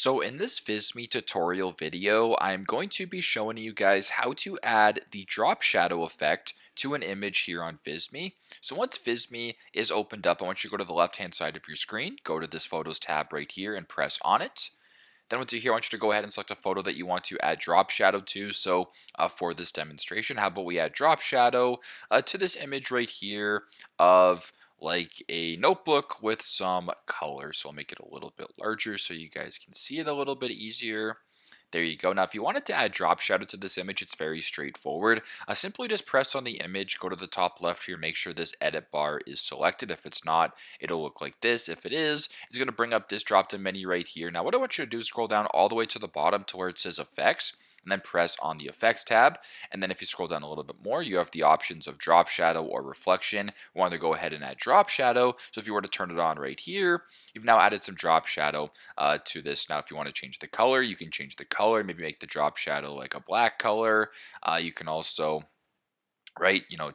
So in this Visme tutorial video, I'm going to be showing you guys how to add the drop shadow effect to an image here on Visme. So once Visme is opened up, I want you to go to the left hand side of your screen, go to this photos tab right here and press on it. Then once you're here, I want you to go ahead and select a photo that you want to add drop shadow to. So for this demonstration, how about we add drop shadow to this image right here of like a notebook with some color. So I'll make it a little bit larger so you guys can see it a little bit easier. There you go. Now, if you wanted to add drop shadow to this image, it's very straightforward. Simply just press on the image, go to the top left here, make sure this edit bar is selected. If it's not, it'll look like this. If it is, it's going to bring up this drop-down menu right here. Now, what I want you to do is scroll down all the way to the bottom to where it says effects, and then press on the effects tab. And then if you scroll down a little bit more, you have the options of drop shadow or reflection. We want to go ahead and add drop shadow. So if you were to turn it on right here, you've now added some drop shadow to this. Now, if you want to change the color, you can change the color, maybe make the drop shadow like a black color. You can also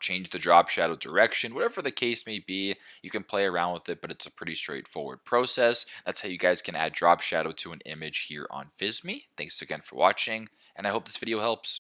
change the drop shadow direction, whatever the case may be. You can play around with it, but it's a pretty straightforward process. That's how you guys can add drop shadow to an image here on Visme. Thanks again for watching, and I hope this video helps.